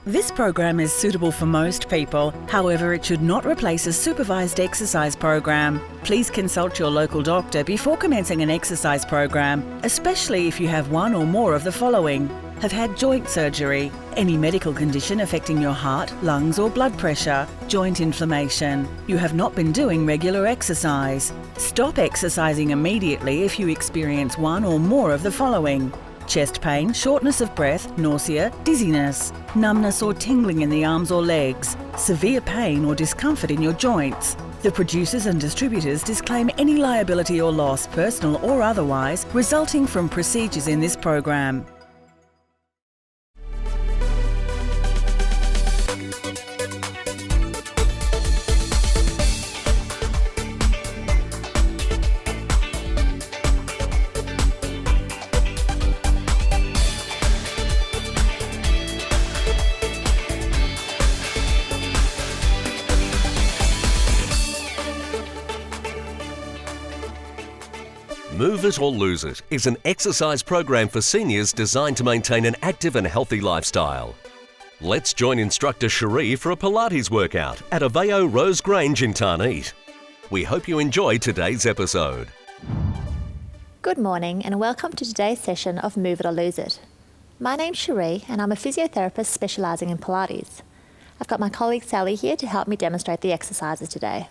This program is suitable for most people. However, it should not replace a supervised exercise program. Please consult your local doctor before commencing an exercise program, especially if you have one or more of the following: have had joint surgery, any medical condition affecting your heart, lungs or blood pressure, joint inflammation, you have not been doing regular exercise. Stop exercising immediately if you experience one or more of the following: chest pain, shortness of breath, nausea, dizziness, numbness or tingling in the arms or legs, severe pain or discomfort in your joints. The producers and distributors disclaim any liability or loss, personal or otherwise, resulting from procedures in this program. Move It or Lose It is an exercise program for seniors designed to maintain an active and healthy lifestyle. Let's join instructor Cherie for a Pilates workout at Aveo Rose Grange in Tarneet. We hope you enjoy today's episode. Good morning and welcome to today's session of Move It or Lose It. My name's Cherie and I'm a physiotherapist specialising in Pilates. I've got my colleague Sally here to help me demonstrate the exercises today.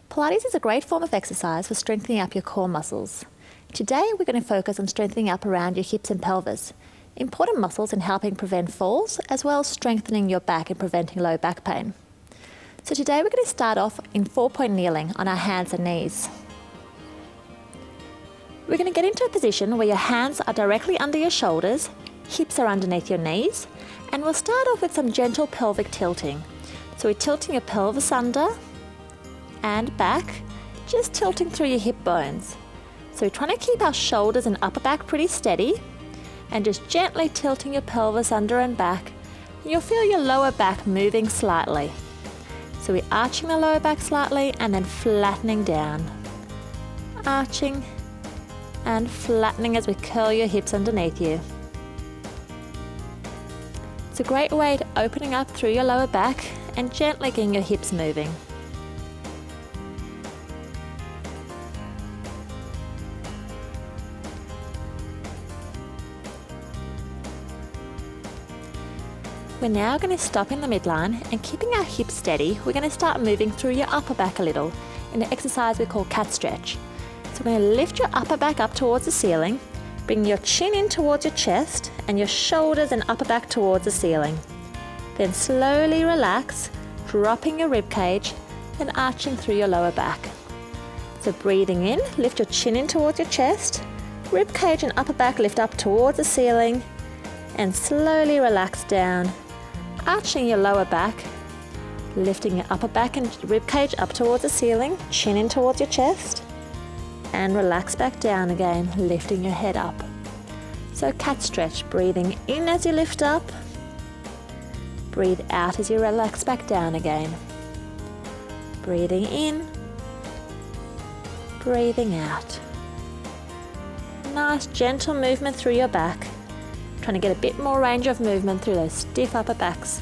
Pilates is a great form of exercise for strengthening up your core muscles. Today we're going to focus on strengthening up around your hips and pelvis, important muscles in helping prevent falls as well as strengthening your back and preventing low back pain. So today we're going to start off in 4-point kneeling on our hands and knees. We're going to get into a position where your hands are directly under your shoulders, hips are underneath your knees, and we'll start off with some gentle pelvic tilting. So we're tilting your pelvis under and back, just tilting through your hip bones. So we're trying to keep our shoulders and upper back pretty steady and just gently tilting your pelvis under and back. You'll feel your lower back moving slightly. So we're arching the lower back slightly and then flattening down. Arching and flattening as we curl your hips underneath you. It's a great way to opening up through your lower back and gently getting your hips moving. We're now going to stop in the midline and keeping our hips steady, we're going to start moving through your upper back a little in an exercise we call cat stretch. So we're going to lift your upper back up towards the ceiling, bring your chin in towards your chest and your shoulders and upper back towards the ceiling. Then slowly relax, dropping your rib cage and arching through your lower back. So breathing in, lift your chin in towards your chest, rib cage and upper back lift up towards the ceiling and slowly relax down. Arching your lower back, lifting your upper back and rib cage up towards the ceiling, chin in towards your chest, and relax back down again, lifting your head up. So cat stretch, breathing in as you lift up, breathe out as you relax back down again. Breathing in, breathing out. Nice gentle movement through your back. Trying to get a bit more range of movement through those stiff upper backs.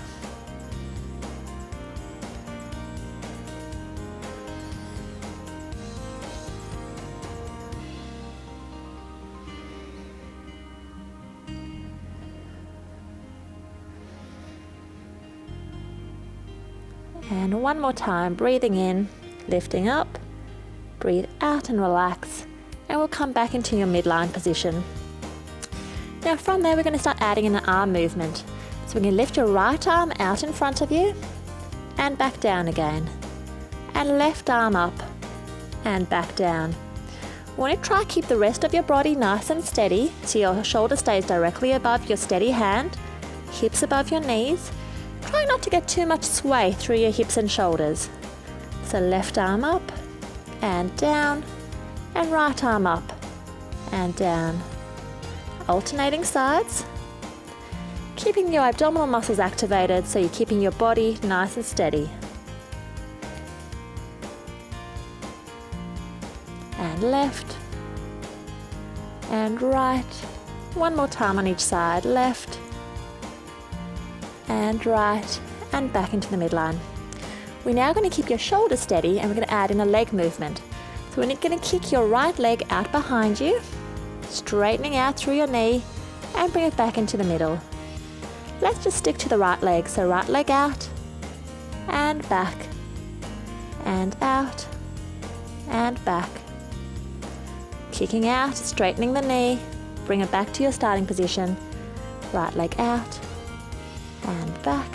And one more time, breathing in, lifting up, breathe out and relax, and we'll come back into your midline position. Now from there we're going to start adding in an arm movement. So we're going to lift your right arm out in front of you and back down again. And left arm up and back down. We want to try to keep the rest of your body nice and steady so your shoulder stays directly above your steady hand, hips above your knees. Try not to get too much sway through your hips and shoulders. So left arm up and down and right arm up and down. Alternating sides, keeping your abdominal muscles activated so you're keeping your body nice and steady. And left and right. One more time on each side, left and right, and back into the midline. We're now going to keep your shoulders steady and we're going to add in a leg movement. So we're going to kick your right leg out behind you, straightening out through your knee, and bring it back into the middle. Let's just stick to the right leg. So right leg out, and back, and out, and back. Kicking out, straightening the knee, bring it back to your starting position. Right leg out, and back.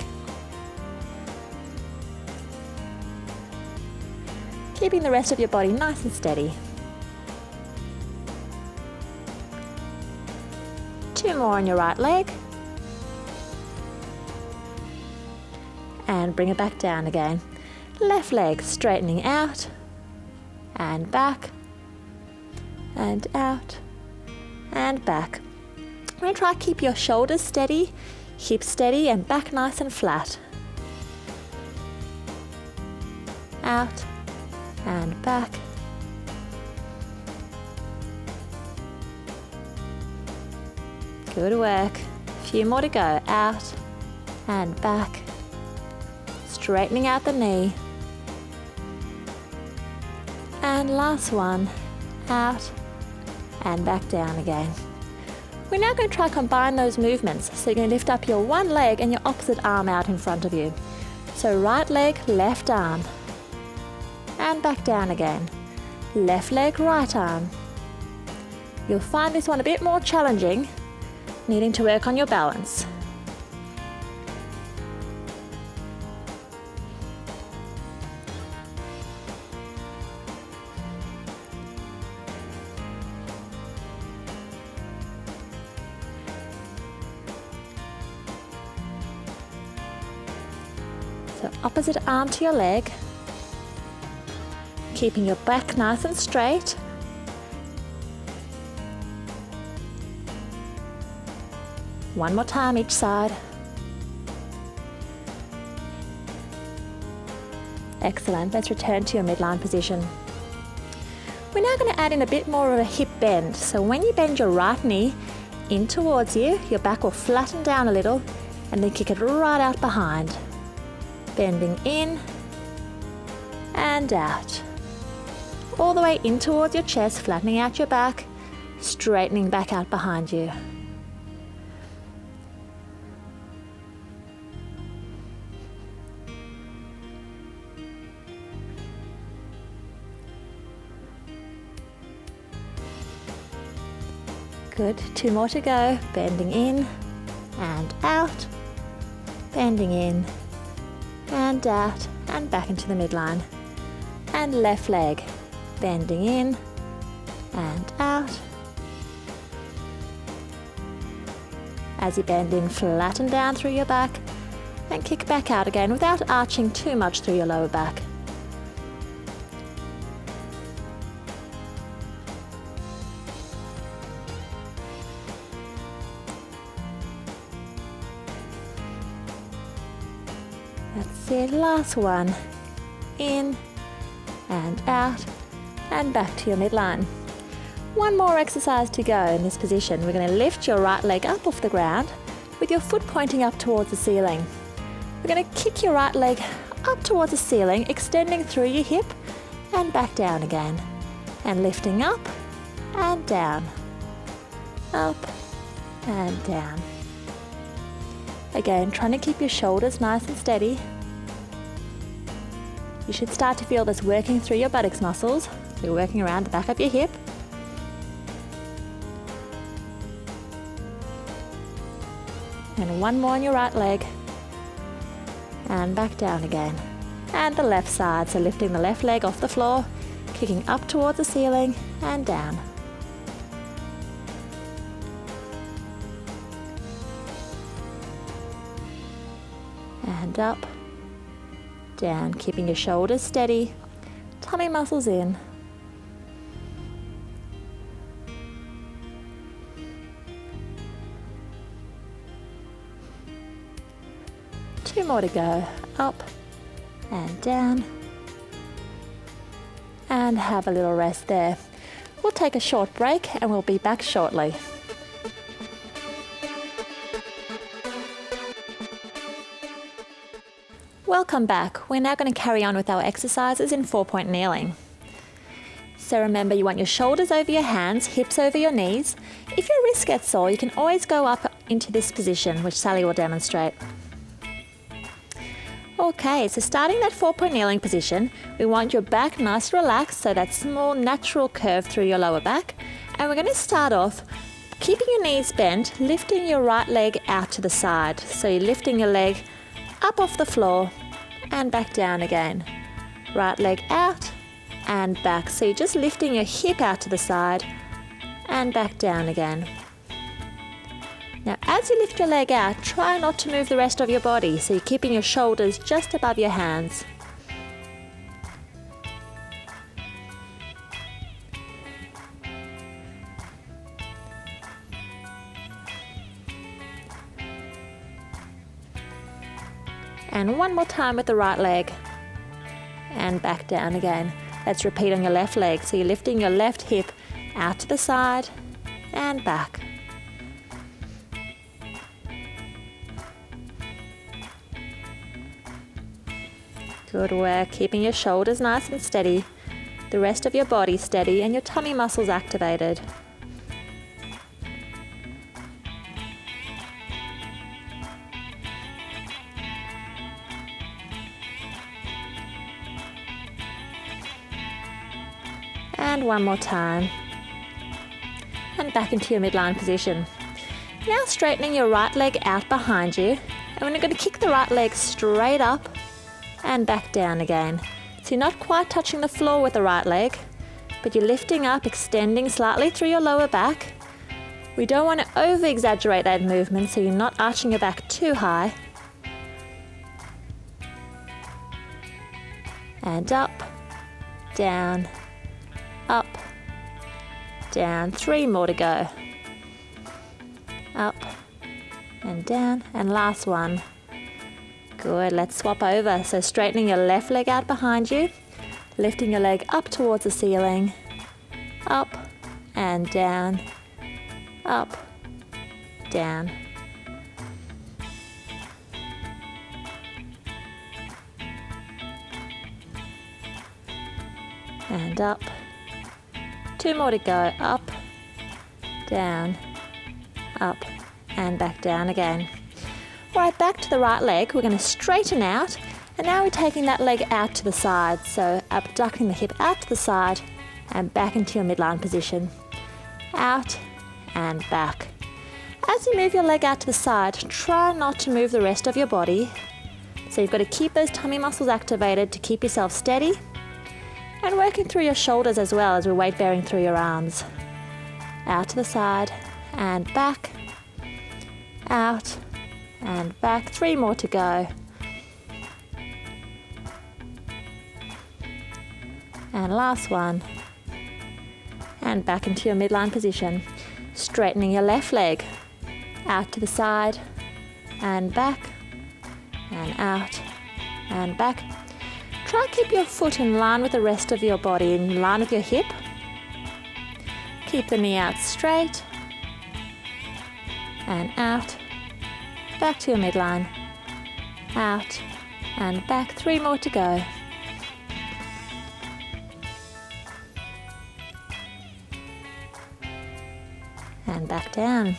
Keeping the rest of your body nice and steady. 2 more on your right leg. And bring it back down again. Left leg straightening out, and back, and out, and back. I'm going to try to keep your shoulders steady, hips steady, and back nice and flat. Out, and back. Good work. A few more to go. Out and back. Straightening out the knee. And last one. Out and back down again. We're now going to try to combine those movements. So you're going to lift up your one leg and your opposite arm out in front of you. So right leg, left arm. And back down again. Left leg, right arm. You'll find this one a bit more challenging, needing to work on your balance. So opposite arm to your leg. Keeping your back nice and straight. One more time each side. Excellent. Let's return to your midline position. We're now going to add in a bit more of a hip bend. So when you bend your right knee in towards you, your back will flatten down a little and then kick it right out behind. Bending in and out. All the way in towards your chest, flattening out your back, straightening back out behind you. Good, 2 more to go. Bending in and out, bending in and out, and back into the midline. And left leg. Bending in and out. As you bend in, flatten down through your back and kick back out again without arching too much through your lower back. That's it, last one. In and out. And back to your midline. One more exercise to go in this position. We're going to lift your right leg up off the ground with your foot pointing up towards the ceiling. We're going to kick your right leg up towards the ceiling, extending through your hip and back down again. And lifting up and down. Up and down. Again, trying to keep your shoulders nice and steady. You should start to feel this working through your buttocks muscles. You're working around the back of your hip. And one more on your right leg. And back down again. And the left side, so lifting the left leg off the floor, kicking up towards the ceiling and down. And up, down, keeping your shoulders steady, tummy muscles in. Two more to go. Up and down. And have a little rest there. We'll take a short break and we'll be back shortly. Welcome back. We're now going to carry on with our exercises in 4-point kneeling. So remember, you want your shoulders over your hands, hips over your knees. If your wrist gets sore, you can always go up into this position, which Sally will demonstrate. Okay, so starting that 4-point kneeling position, we want your back nice and relaxed, so that small natural curve through your lower back. And we're going to start off keeping your knees bent, lifting your right leg out to the side. So you're lifting your leg up off the floor and back down again. Right leg out and back. So you're just lifting your hip out to the side and back down again. Now as you lift your leg out, try not to move the rest of your body, so you're keeping your shoulders just above your hands. And one more time with the right leg and back down again. Let's repeat on your left leg. So you're lifting your left hip out to the side and back. Good work, keeping your shoulders nice and steady, the rest of your body steady, and your tummy muscles activated. And one more time. And back into your midline position. Now straightening your right leg out behind you, and we're going to kick the right leg straight up and back down again. So you're not quite touching the floor with the right leg, but you're lifting up, extending slightly through your lower back. We don't want to over-exaggerate that movement, so you're not arching your back too high. And up, down, up, down. 3 more to go. Up and down, and last one. Good, let's swap over. So straightening your left leg out behind you, lifting your leg up towards the ceiling, up and down, up, down. And up. 2 more to go. Up, down, up, and back down again. All right, back to the right leg. We're going to straighten out, and now we're taking that leg out to the side. So abducting the hip out to the side and back into your midline position. Out and back. As you move your leg out to the side, try not to move the rest of your body. So you've got to keep those tummy muscles activated to keep yourself steady, and working through your shoulders as well as we're weight bearing through your arms. Out to the side and back, out and back. 3 more to go. And last one. And back into your midline position. Straightening your left leg. Out to the side and back and out and back. Try to keep your foot in line with the rest of your body, in line with your hip. Keep the knee out straight and out. Back to your midline. Out and back. 3 more to go. And back down.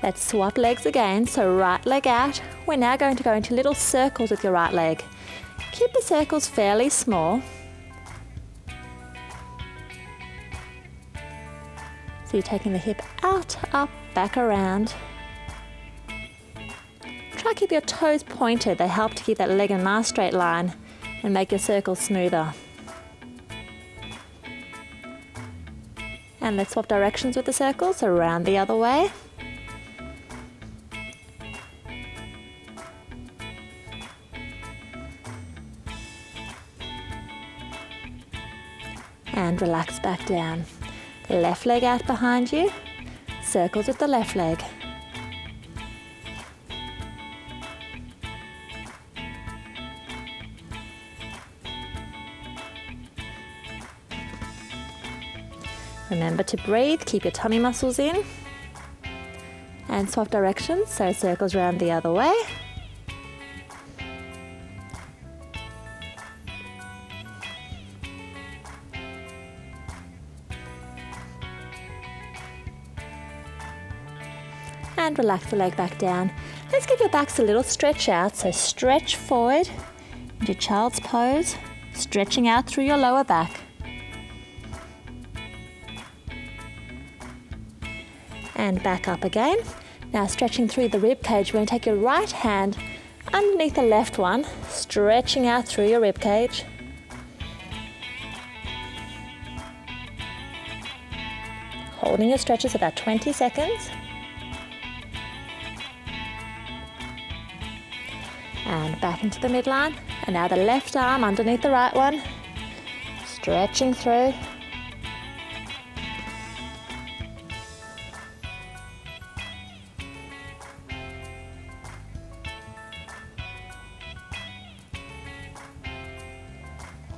Let's swap legs again. So right leg out. We're now going to go into little circles with your right leg. Keep the circles fairly small. So you're taking the hip out, up, back around. Try to keep your toes pointed. They help to keep that leg in a nice straight line and make your circles smoother. And let's swap directions with the circles, so around the other way. And relax back down. Left leg out behind you. Circles with the left leg. Remember to breathe, keep your tummy muscles in. And swap directions, so circles around the other way. and relax the leg back down. Let's give your backs a little stretch out, so stretch forward into child's pose, stretching out through your lower back. And back up again. Now stretching through the rib cage, we're going to take your right hand underneath the left one, stretching out through your rib cage. Holding your stretches about 20 seconds. And back into the midline. And now the left arm underneath the right one, stretching through.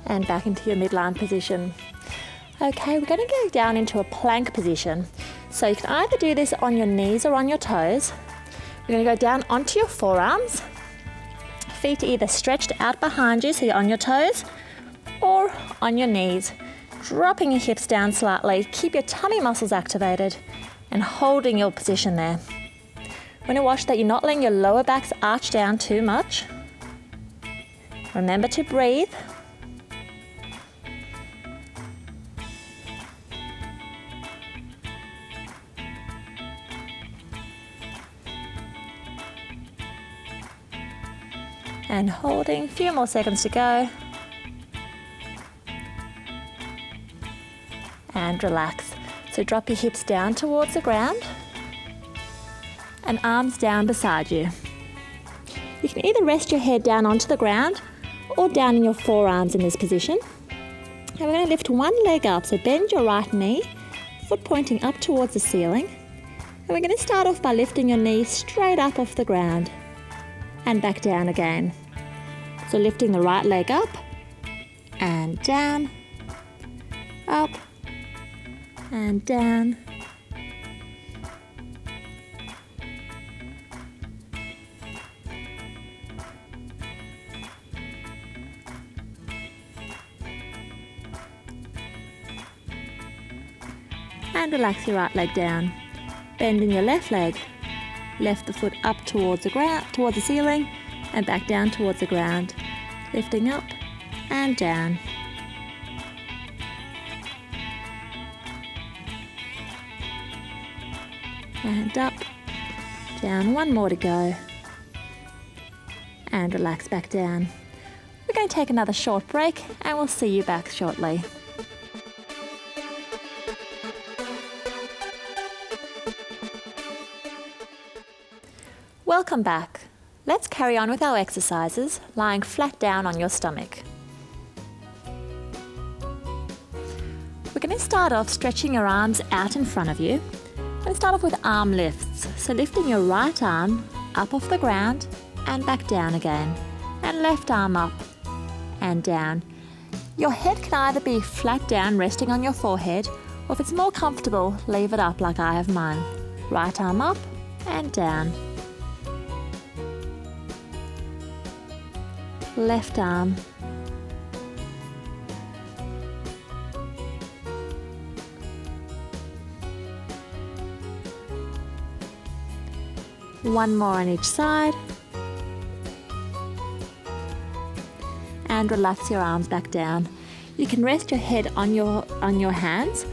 And back into your midline position. Okay, we're going to go down into a plank position. So you can either do this on your knees or on your toes. We're going to go down onto your forearms. Feet either stretched out behind you, so you're on your toes, or on your knees. Dropping your hips down slightly. Keep your tummy muscles activated and holding your position there. We're going to watch that you're not letting your lower backs arch down too much. Remember to breathe. And holding, a few more seconds to go. And relax. So drop your hips down towards the ground and arms down beside you. You can either rest your head down onto the ground or down in your forearms in this position. And we're going to lift one leg up, so bend your right knee, foot pointing up towards the ceiling. And we're going to start off by lifting your knee straight up off the ground and back down again. So lifting the right leg up and down, up and down. And relax your right leg down. Bending your left leg. Lift the foot up towards the ground, towards the ceiling, and back down towards the ground. Lifting up and down. And up, down, one more to go. And relax back down. We're going to take another short break and we'll see you back shortly. Welcome back. Let's carry on with our exercises, lying flat down on your stomach. We're going to start off stretching your arms out in front of you. We're going to start off with arm lifts. So lifting your right arm up off the ground and back down again. And left arm up and down. Your head can either be flat down, resting on your forehead, or if it's more comfortable, leave it up like I have mine. Right arm up and down. Left arm. One more on each side. And relax your arms back down. You can rest your head on your hands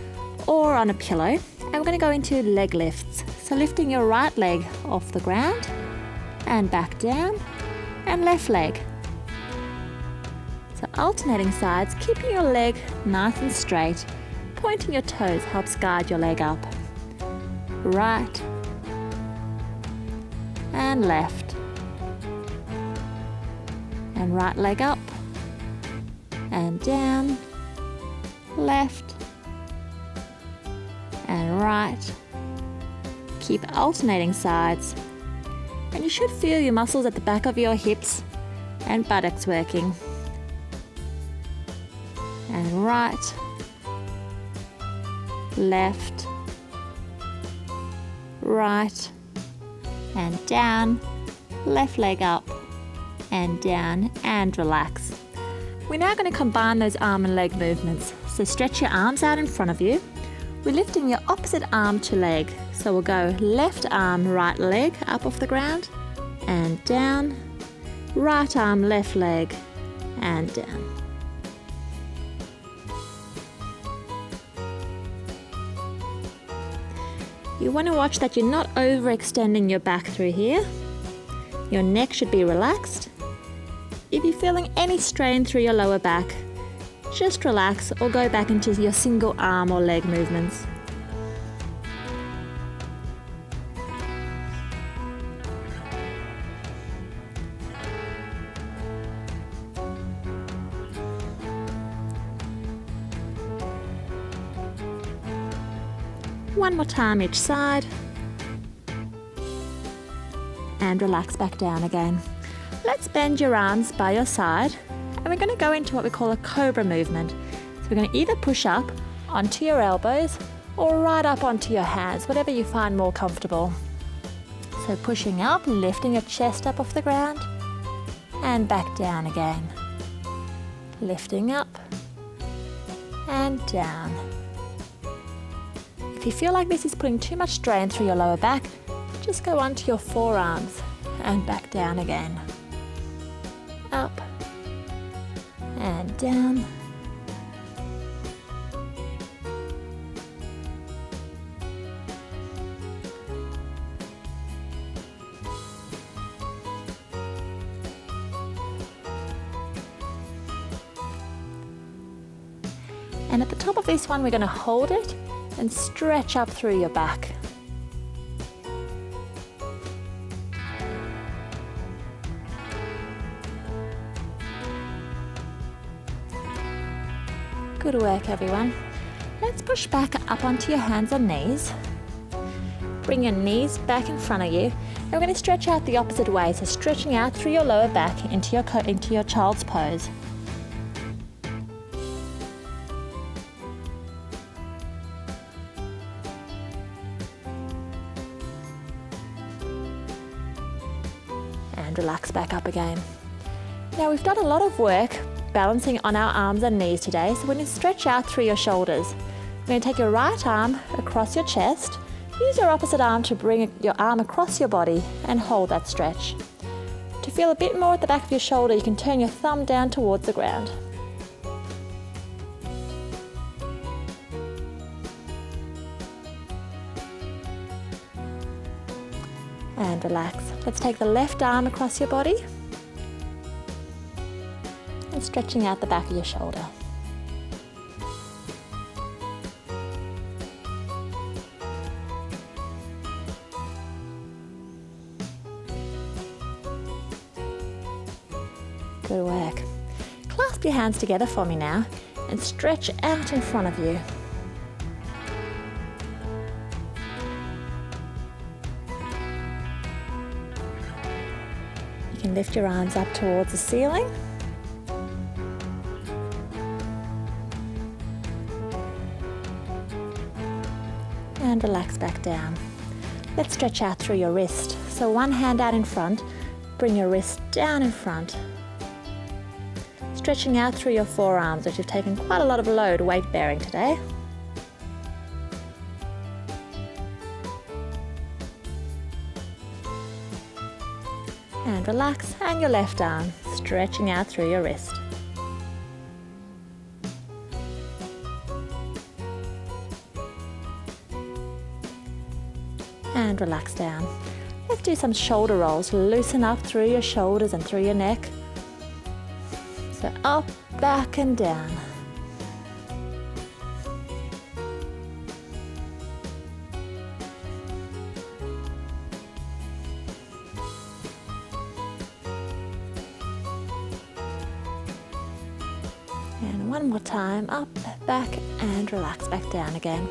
or on a pillow. And we're going to go into leg lifts. So lifting your right leg off the ground and back down, and left leg. So alternating sides, keeping your leg nice and straight. Pointing your toes helps guide your leg up. Right and left. And right leg up and down. Left and right. Keep alternating sides. And you should feel your muscles at the back of your hips and buttocks working. And right, left, right, and down, left leg up, and down, and relax. We're now going to combine those arm and leg movements. So stretch your arms out in front of you. we're lifting your opposite arm to leg. So we'll go left arm, right leg up off the ground and down. Right arm, left leg and down. You want to watch that you're not overextending your back through here. Your neck should be relaxed. If you're feeling any strain through your lower back, just relax or go back into your single arm or leg movements. One more time each side. And relax back down again. Let's bend your arms by your side and we're going to go into what we call a Cobra movement. So we're going to either push up onto your elbows or right up onto your hands, whatever you find more comfortable. So pushing up, lifting your chest up off the ground and back down again. Lifting up and down. If you feel like this is putting too much strain through your lower back, just go onto your forearms and back down again. Up and down. And at the top of this one, we're going to hold it and stretch up through your back. Good work, everyone. Let's push back up onto your hands and knees. Bring your knees back in front of you. And we're going to stretch out the opposite way, so stretching out through your lower back into your child's pose. And relax back up again. Now we've done a lot of work balancing on our arms and knees today, so we're going to stretch out through your shoulders. We're going to take your right arm across your chest, use your opposite arm to bring your arm across your body and hold that stretch. To feel a bit more at the back of your shoulder, you can turn your thumb down towards the ground. And relax. Let's take the left arm across your body and stretching out the back of your shoulder. Good work. Clasp your hands together for me now and stretch out in front of you. You can lift your arms up towards the ceiling. And relax back down. Let's stretch out through your wrist. So one hand out in front, bring your wrist down in front. Stretching out through your forearms, which you've taken quite a lot of load weight bearing today. And relax, and your left arm, stretching out through your wrist. And relax down. Let's do some shoulder rolls. Loosen up through your shoulders and through your neck. So up, back and down. And one more time, up, back and relax back down again.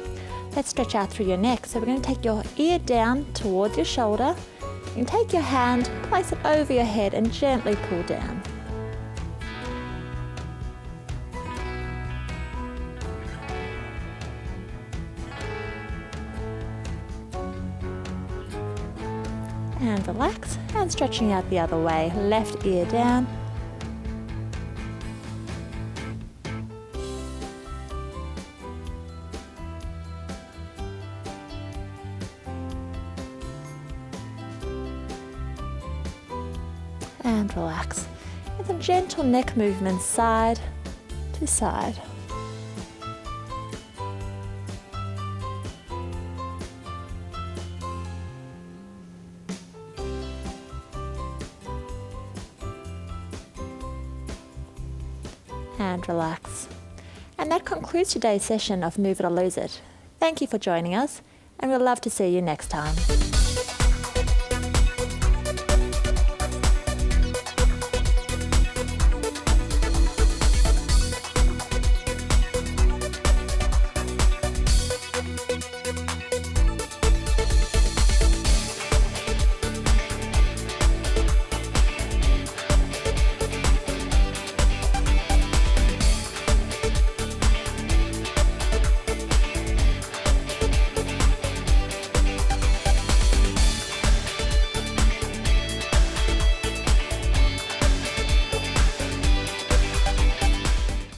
Let's stretch out through your neck. So we're going to take your ear down towards your shoulder. You can take your hand, place it over your head and gently pull down. And relax, and stretching out the other way. Left ear down. and relax. And some gentle neck movements side to side. And relax. And that concludes today's session of Move It or Lose It. Thank you for joining us, and we'd love to see you next time.